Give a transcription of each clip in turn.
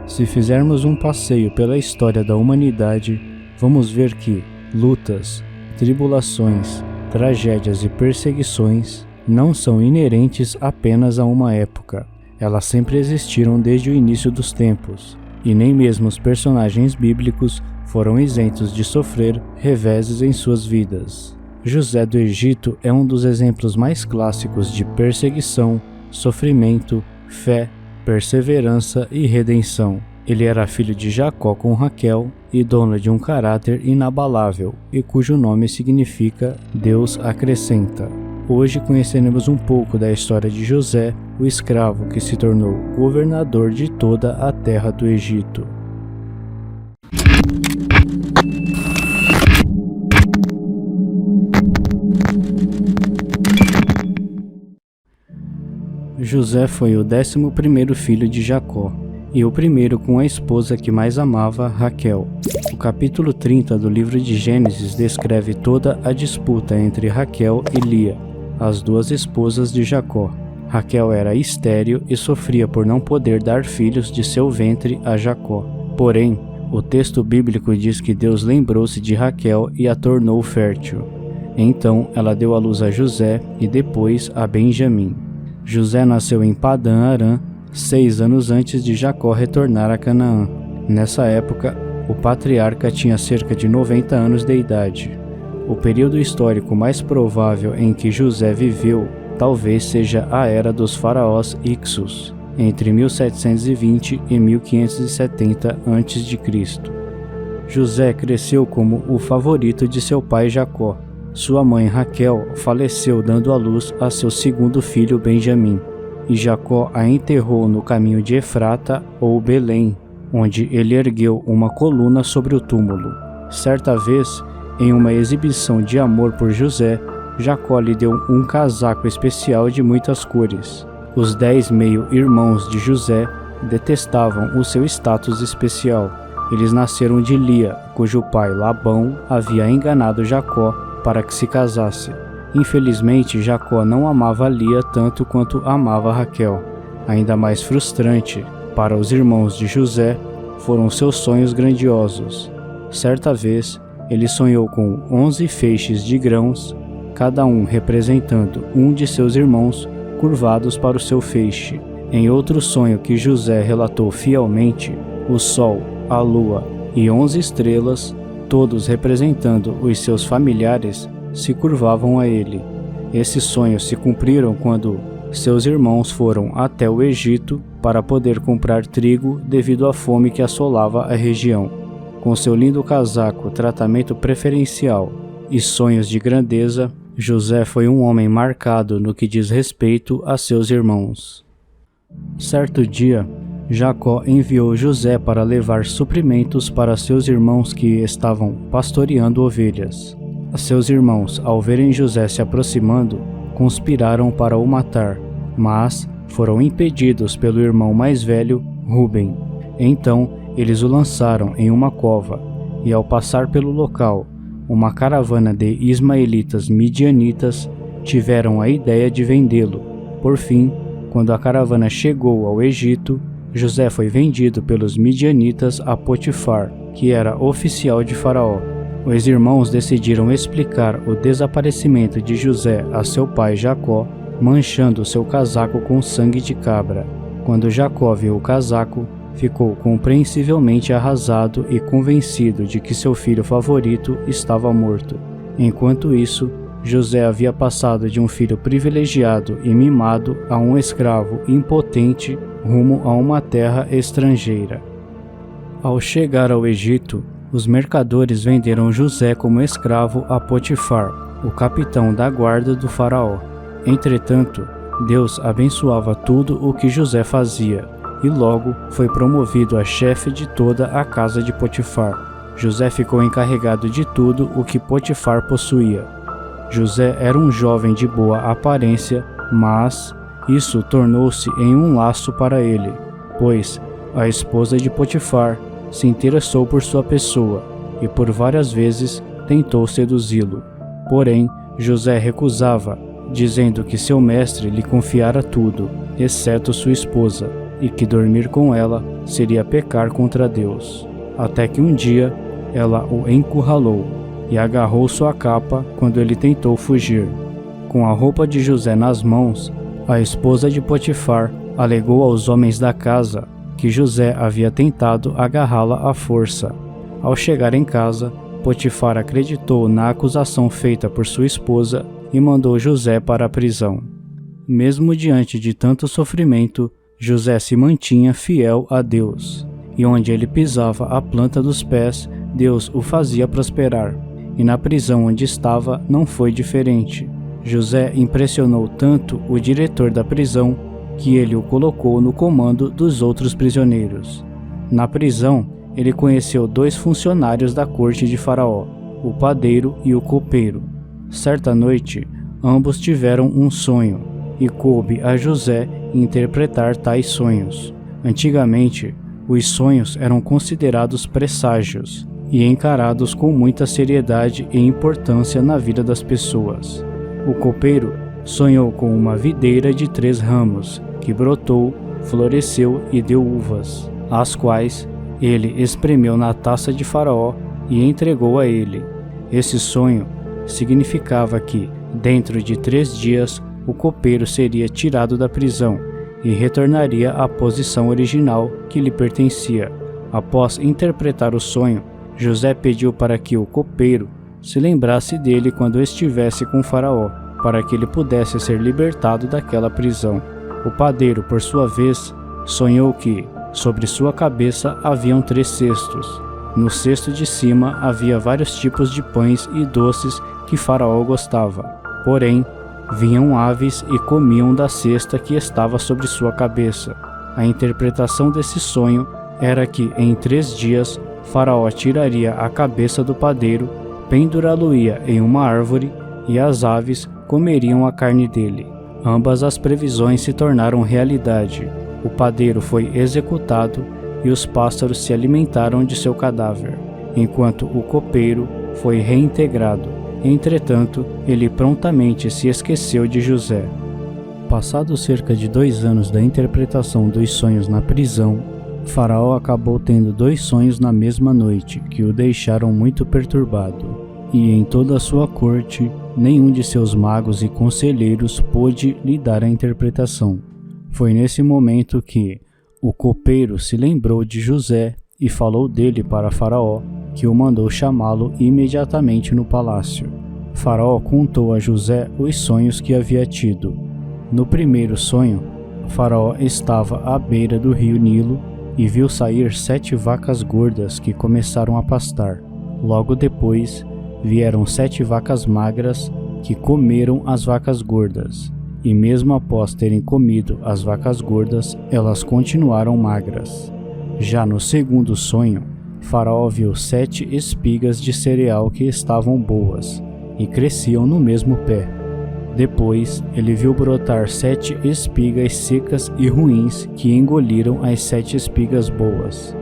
Se fizermos um passeio pela história da humanidade, vamos ver que lutas, tribulações, tragédias e perseguições não são inerentes apenas a uma época. Elas sempre existiram desde o início dos tempos, e nem mesmo os personagens bíblicos foram isentos de sofrer reveses em suas vidas. José do Egito é um dos exemplos mais clássicos de perseguição, sofrimento, fé, perseverança e redenção. Ele era filho de Jacó com Raquel e dono de um caráter inabalável, e cujo nome significa Deus acrescenta. Hoje conheceremos um pouco da história de José, o escravo que se tornou governador de toda a terra do Egito. José foi o 11º filho de Jacó, e o primeiro com a esposa que mais amava, Raquel. O capítulo 30 do livro de Gênesis descreve toda a disputa entre Raquel e Lia, as duas esposas de Jacó. Raquel era estéril e sofria por não poder dar filhos de seu ventre a Jacó. Porém, o texto bíblico diz que Deus lembrou-se de Raquel e a tornou fértil. Então ela deu à luz a José e depois a Benjamim. José nasceu em Padã-Arã, 6 anos antes de Jacó retornar a Canaã. Nessa época, o patriarca tinha cerca de 90 anos de idade. O período histórico mais provável em que José viveu talvez seja a era dos faraós Ixos, entre 1720 e 1570 a.C. José cresceu como o favorito de seu pai Jacó. Sua mãe Raquel faleceu dando à luz a seu segundo filho Benjamim, e Jacó a enterrou no caminho de Efrata ou Belém, onde ele ergueu uma coluna sobre o túmulo. Certa vez, em uma exibição de amor por José, Jacó lhe deu um casaco especial de muitas cores. Os 10 meio-irmãos de José detestavam o seu status especial. Eles nasceram de Lia, cujo pai Labão havia enganado Jacó para que se casasse. Infelizmente, Jacó não amava Lia tanto quanto amava Raquel. Ainda mais frustrante para os irmãos de José foram seus sonhos grandiosos. Certa vez, ele sonhou com 11 feixes de grãos, cada um representando um de seus irmãos, curvados para o seu feixe. Em outro sonho que José relatou fielmente, o sol, a lua e 11 estrelas, todos representando os seus familiares, se curvavam a ele. Esses sonhos se cumpriram quando seus irmãos foram até o Egito para poder comprar trigo devido à fome que assolava a região. Com seu lindo casaco, tratamento preferencial e sonhos de grandeza, José foi um homem marcado no que diz respeito a seus irmãos. Certo dia, Jacó enviou José para levar suprimentos para seus irmãos que estavam pastoreando ovelhas. Seus irmãos, ao verem José se aproximando, conspiraram para o matar, mas foram impedidos pelo irmão mais velho, Ruben. Então, eles o lançaram em uma cova, e ao passar pelo local, uma caravana de ismaelitas midianitas tiveram a ideia de vendê-lo. Por fim, quando a caravana chegou ao Egito, José foi vendido pelos midianitas a Potifar, que era oficial de Faraó. Os irmãos decidiram explicar o desaparecimento de José a seu pai Jacó, manchando seu casaco com sangue de cabra. Quando Jacó viu o casaco, ficou compreensivelmente arrasado e convencido de que seu filho favorito estava morto. Enquanto isso, José havia passado de um filho privilegiado e mimado a um escravo impotente rumo a uma terra estrangeira. Ao chegar ao Egito, os mercadores venderam José como escravo a Potifar, o capitão da guarda do faraó. Entretanto, Deus abençoava tudo o que José fazia, e logo foi promovido a chefe de toda a casa de Potifar. José ficou encarregado de tudo o que Potifar possuía. José era um jovem de boa aparência, mas isso tornou-se em um laço para ele, pois a esposa de Potifar se interessou por sua pessoa e por várias vezes tentou seduzi-lo. Porém, José recusava, dizendo que seu mestre lhe confiara tudo, exceto sua esposa. e que dormir com ela seria pecar contra Deus. Até que um dia ela o encurralou e agarrou sua capa quando ele tentou fugir. Com a roupa de José nas mãos, a esposa de Potifar alegou aos homens da casa que José havia tentado agarrá-la à força. Ao chegar em casa, Potifar acreditou na acusação feita por sua esposa e mandou José para a prisão. Mesmo diante de tanto sofrimento, José se mantinha fiel a Deus, e onde ele pisava a planta dos pés, Deus o fazia prosperar, e na prisão onde estava não foi diferente. José impressionou tanto o diretor da prisão que ele o colocou no comando dos outros prisioneiros. Na prisão, ele conheceu 2 funcionários da corte de Faraó, o padeiro e o copeiro. Certa noite, ambos tiveram um sonho, e coube a José interpretar tais sonhos. Antigamente, os sonhos eram considerados presságios e encarados com muita seriedade e importância na vida das pessoas. O copeiro sonhou com uma videira de 3 ramos, que brotou, floresceu e deu uvas, as quais ele espremeu na taça de Faraó e entregou a ele. Esse sonho significava que, dentro de 3 dias, o copeiro seria tirado da prisão e retornaria à posição original que lhe pertencia. Após interpretar o sonho, José pediu para que o copeiro se lembrasse dele quando estivesse com Faraó, para que ele pudesse ser libertado daquela prisão. O padeiro, por sua vez, sonhou que, sobre sua cabeça haviam 3 cestos. No cesto de cima havia vários tipos de pães e doces que Faraó gostava. Porém, vinham aves e comiam da cesta que estava sobre sua cabeça. A interpretação desse sonho era que, em 3 dias, Faraó tiraria a cabeça do padeiro, pendurá-lo-ia em uma árvore e as aves comeriam a carne dele. Ambas as previsões se tornaram realidade. O padeiro foi executado e os pássaros se alimentaram de seu cadáver, enquanto o copeiro foi reintegrado. Entretanto, ele prontamente se esqueceu de José. Passados cerca de 2 anos da interpretação dos sonhos na prisão, Faraó acabou tendo 2 sonhos na mesma noite, que o deixaram muito perturbado. E em toda a sua corte, nenhum de seus magos e conselheiros pôde lhe dar a interpretação. Foi nesse momento que o copeiro se lembrou de José e falou dele para Faraó, que o mandou chamá-lo imediatamente no palácio. Faraó contou a José os sonhos que havia tido. No primeiro sonho, Faraó estava à beira do rio Nilo e viu sair 7 vacas gordas que começaram a pastar. Logo depois, vieram 7 vacas magras que comeram as vacas gordas. E mesmo após terem comido as vacas gordas, elas continuaram magras. Já no segundo sonho, Faraó viu 7 espigas de cereal que estavam boas e cresciam no mesmo pé. Depois, ele viu brotar 7 espigas secas e ruins que engoliram as 7 espigas boas.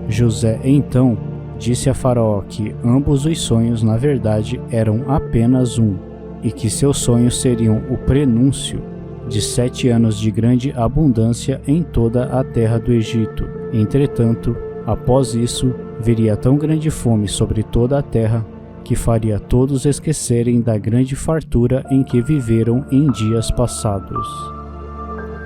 José, então, disse a Faraó que ambos os sonhos, na verdade, eram apenas um, e que seus sonhos seriam o prenúncio de 7 anos de grande abundância em toda a terra do Egito. Entretanto, após isso, viria tão grande fome sobre toda a terra que faria todos esquecerem da grande fartura em que viveram em dias passados.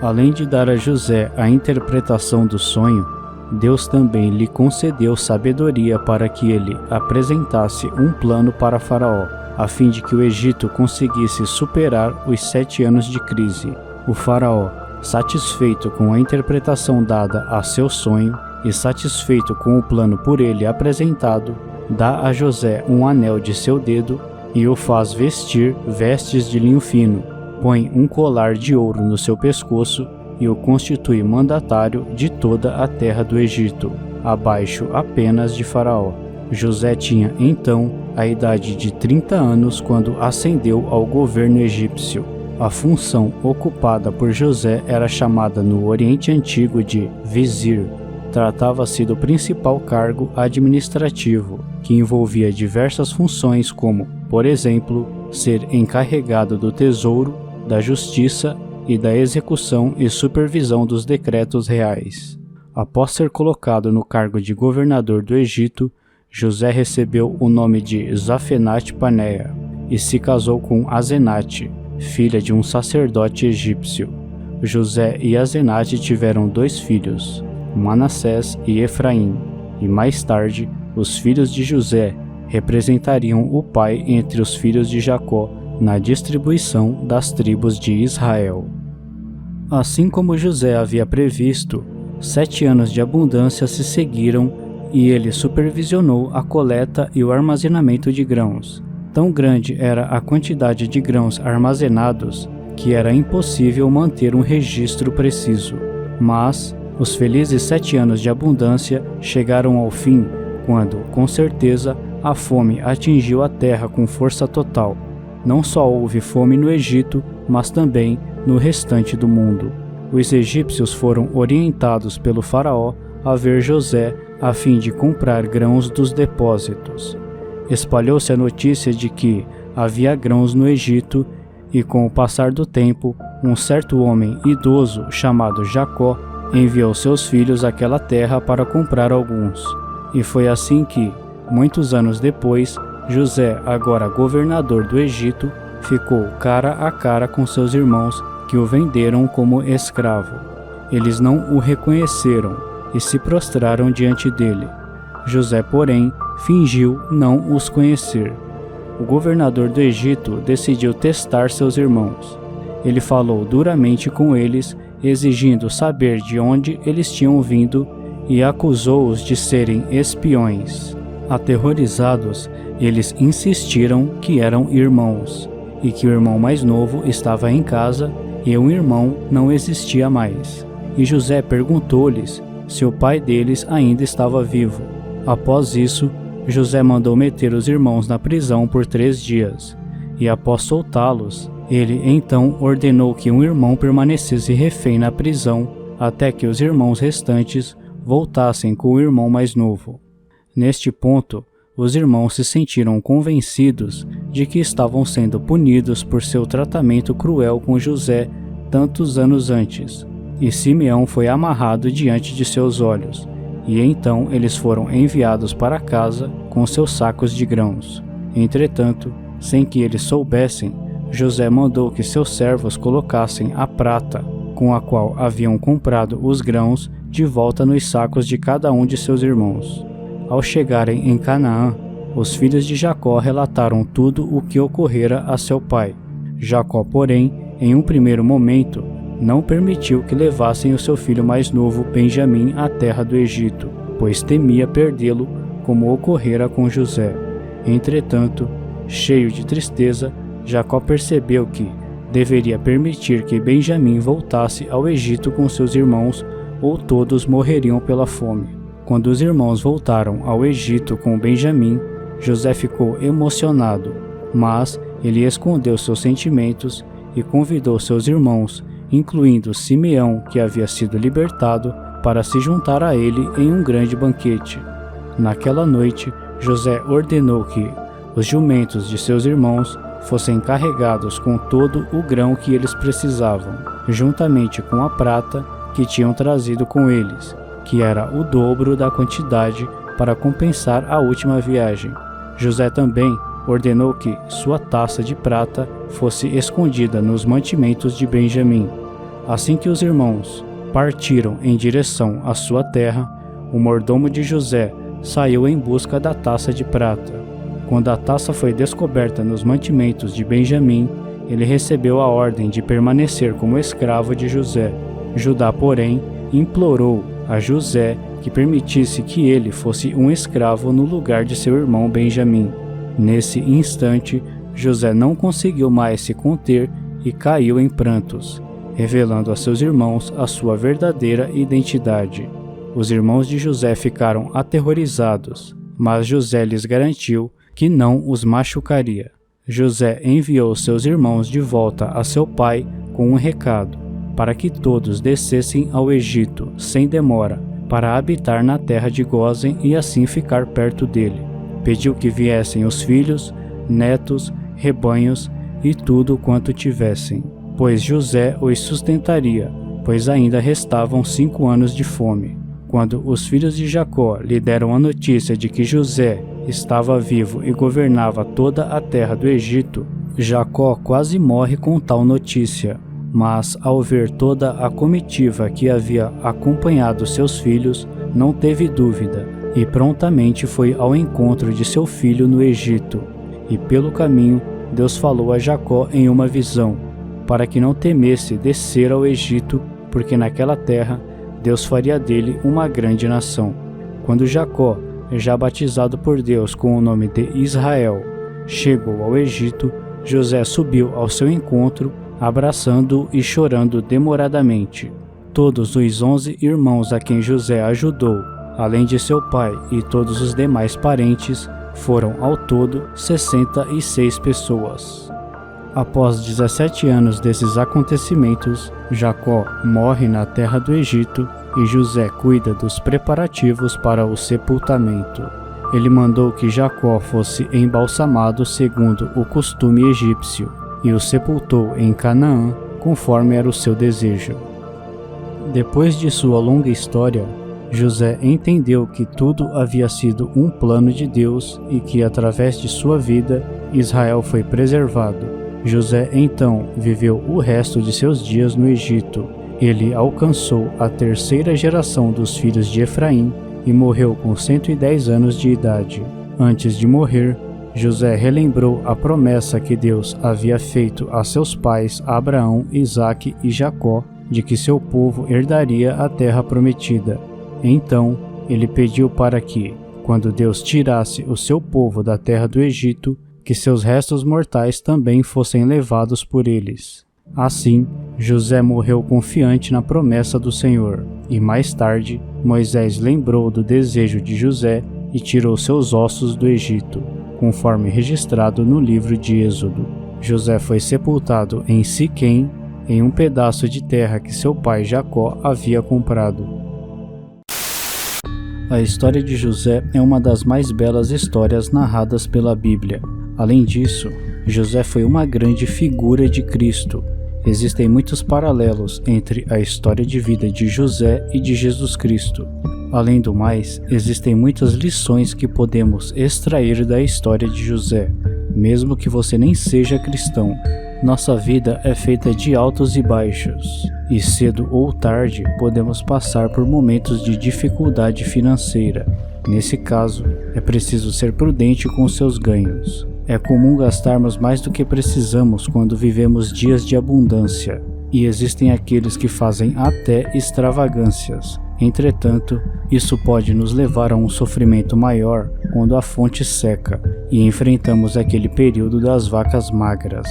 Além de dar a José a interpretação do sonho, Deus também lhe concedeu sabedoria para que ele apresentasse um plano para Faraó, a fim de que o Egito conseguisse superar os 7 anos de crise. O Faraó, satisfeito com a interpretação dada a seu sonho e satisfeito com o plano por ele apresentado, dá a José um anel de seu dedo e o faz vestir vestes de linho fino, põe um colar de ouro no seu pescoço e o constitui mandatário de toda a terra do Egito, abaixo apenas de Faraó. José tinha então a idade de 30 anos quando ascendeu ao governo egípcio. A função ocupada por José era chamada no Oriente Antigo de vizir. Tratava-se do principal cargo administrativo, que envolvia diversas funções como, por exemplo, ser encarregado do tesouro, da justiça e da execução e supervisão dos decretos reais. Após ser colocado no cargo de governador do Egito, José recebeu o nome de Zafenat-Paneah e se casou com Asenate, filha de um sacerdote egípcio. José e Asenate tiveram 2 filhos, Manassés e Efraim, e mais tarde, os filhos de José representariam o pai entre os filhos de Jacó na distribuição das tribos de Israel. Assim como José havia previsto, 7 anos de abundância se seguiram e ele supervisionou a coleta e o armazenamento de grãos. Tão grande era a quantidade de grãos armazenados que era impossível manter um registro preciso. Mas os felizes 7 anos de abundância chegaram ao fim quando, com certeza, a fome atingiu a terra com força total. Não só houve fome no Egito, mas também no restante do mundo. Os egípcios foram orientados pelo faraó a ver José a fim de comprar grãos dos depósitos. Espalhou-se a notícia de que havia grãos no Egito e, com o passar do tempo, um certo homem idoso chamado Jacó enviou seus filhos àquela terra para comprar alguns. E foi assim que, muitos anos depois, José, agora governador do Egito, ficou cara a cara com seus irmãos que o venderam como escravo. Eles não o reconheceram e se prostraram diante dele. José, porém, fingiu não os conhecer. O governador do Egito decidiu testar seus irmãos. Ele falou duramente com eles, exigindo saber de onde eles tinham vindo e acusou-os de serem espiões. Aterrorizados, eles insistiram que eram irmãos e que o irmão mais novo estava em casa e um irmão não existia mais. E José perguntou-lhes se o pai deles ainda estava vivo. Após isso, José mandou meter os irmãos na prisão por 3 dias, e após soltá-los, ele então ordenou que um irmão permanecesse refém na prisão até que os irmãos restantes voltassem com o irmão mais novo. Neste ponto, os irmãos se sentiram convencidos de que estavam sendo punidos por seu tratamento cruel com José tantos anos antes, e Simeão foi amarrado diante de seus olhos, e então eles foram enviados para casa com seus sacos de grãos. Entretanto, sem que eles soubessem, José mandou que seus servos colocassem a prata, com a qual haviam comprado os grãos, de volta nos sacos de cada um de seus irmãos. Ao chegarem em Canaã, os filhos de Jacó relataram tudo o que ocorrera a seu pai. Jacó, porém, em um primeiro momento, não permitiu que levassem o seu filho mais novo, Benjamim, à terra do Egito, pois temia perdê-lo, como ocorrera com José. Entretanto, cheio de tristeza, Jacó percebeu que deveria permitir que Benjamim voltasse ao Egito com seus irmãos, ou todos morreriam pela fome. Quando os irmãos voltaram ao Egito com Benjamim, José ficou emocionado, mas ele escondeu seus sentimentos e convidou seus irmãos, incluindo Simeão, que havia sido libertado, para se juntar a ele em um grande banquete. Naquela noite, José ordenou que os jumentos de seus irmãos fossem carregados com todo o grão que eles precisavam, juntamente com a prata que tinham trazido com eles, que era o dobro da quantidade para compensar a última viagem. José também ordenou que sua taça de prata fosse escondida nos mantimentos de Benjamim. Assim que os irmãos partiram em direção à sua terra, o mordomo de José saiu em busca da taça de prata. Quando a taça foi descoberta nos mantimentos de Benjamim, ele recebeu a ordem de permanecer como escravo de José. Judá, porém, implorou a José que permitisse que ele fosse um escravo no lugar de seu irmão Benjamim. Nesse instante, José não conseguiu mais se conter e caiu em prantos, revelando a seus irmãos a sua verdadeira identidade. Os irmãos de José ficaram aterrorizados, mas José lhes garantiu que não os machucaria. José enviou seus irmãos de volta a seu pai com um recado, para que todos descessem ao Egito, sem demora, para habitar na terra de Gósen e assim ficar perto dele. Pediu que viessem os filhos, netos, rebanhos e tudo quanto tivessem. pois José os sustentaria, pois ainda restavam 5 anos de fome. Quando os filhos de Jacó lhe deram a notícia de que José estava vivo e governava toda a terra do Egito, Jacó quase morre com tal notícia. Mas, ao ver toda a comitiva que havia acompanhado seus filhos, não teve dúvida e prontamente foi ao encontro de seu filho no Egito. E pelo caminho, Deus falou a Jacó em uma visão, para que não temesse descer ao Egito, porque naquela terra Deus faria dele uma grande nação. Quando Jacó, já batizado por Deus com o nome de Israel, chegou ao Egito, José subiu ao seu encontro, abraçando-o e chorando demoradamente. Todos os 11 irmãos a quem José ajudou, além de seu pai e todos os demais parentes, foram ao todo 66 pessoas. Após 17 anos desses acontecimentos, Jacó morre na terra do Egito e José cuida dos preparativos para o sepultamento. Ele mandou que Jacó fosse embalsamado segundo o costume egípcio e o sepultou em Canaã, conforme era o seu desejo. Depois de sua longa história, José entendeu que tudo havia sido um plano de Deus e que, através de sua vida, Israel foi preservado. José, então, viveu o resto de seus dias no Egito. Ele alcançou a 3ª geração dos filhos de Efraim e morreu com 110 anos de idade. Antes de morrer, José relembrou a promessa que Deus havia feito a seus pais Abraão, Isaque e Jacó, de que seu povo herdaria a terra prometida. Então, ele pediu para que, quando Deus tirasse o seu povo da terra do Egito, que seus restos mortais também fossem levados por eles. Assim, José morreu confiante na promessa do Senhor, e mais tarde, Moisés lembrou do desejo de José e tirou seus ossos do Egito, conforme registrado no livro de Êxodo. José foi sepultado em Siquém, em um pedaço de terra que seu pai Jacó havia comprado. A história de José é uma das mais belas histórias narradas pela Bíblia. Além disso, José foi uma grande figura de Cristo. Existem muitos paralelos entre a história de vida de José e de Jesus Cristo. Além do mais, existem muitas lições que podemos extrair da história de José, mesmo que você nem seja cristão. Nossa vida é feita de altos e baixos, e cedo ou tarde podemos passar por momentos de dificuldade financeira. Nesse caso, é preciso ser prudente com seus ganhos. É comum gastarmos mais do que precisamos quando vivemos dias de abundância, e existem aqueles que fazem até extravagâncias. Entretanto, isso pode nos levar a um sofrimento maior quando a fonte seca e enfrentamos aquele período das vacas magras.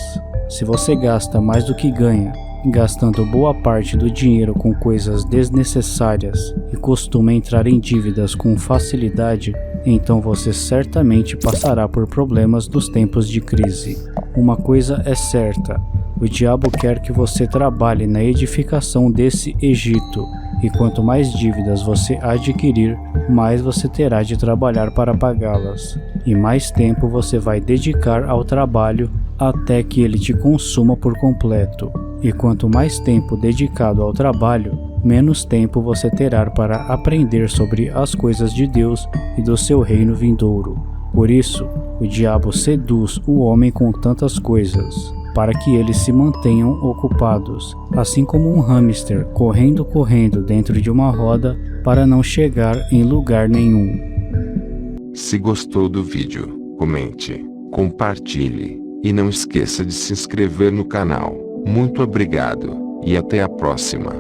Se você gasta mais do que ganha, gastando boa parte do dinheiro com coisas desnecessárias e costuma entrar em dívidas com facilidade, então você certamente passará por problemas nos tempos de crise. Uma coisa é certa: o diabo quer que você trabalhe na edificação desse Egito, e quanto mais dívidas você adquirir, mais você terá de trabalhar para pagá-las, e mais tempo você vai dedicar ao trabalho até que ele te consuma por completo. E quanto mais tempo dedicado ao trabalho, menos tempo você terá para aprender sobre as coisas de Deus e do seu reino vindouro. Por isso, o diabo seduz o homem com tantas coisas, para que eles se mantenham ocupados, assim como um hamster correndo dentro de uma roda para não chegar em lugar nenhum. Se gostou do vídeo, comente, compartilhe, e não esqueça de se inscrever no canal. Muito obrigado, e até a próxima.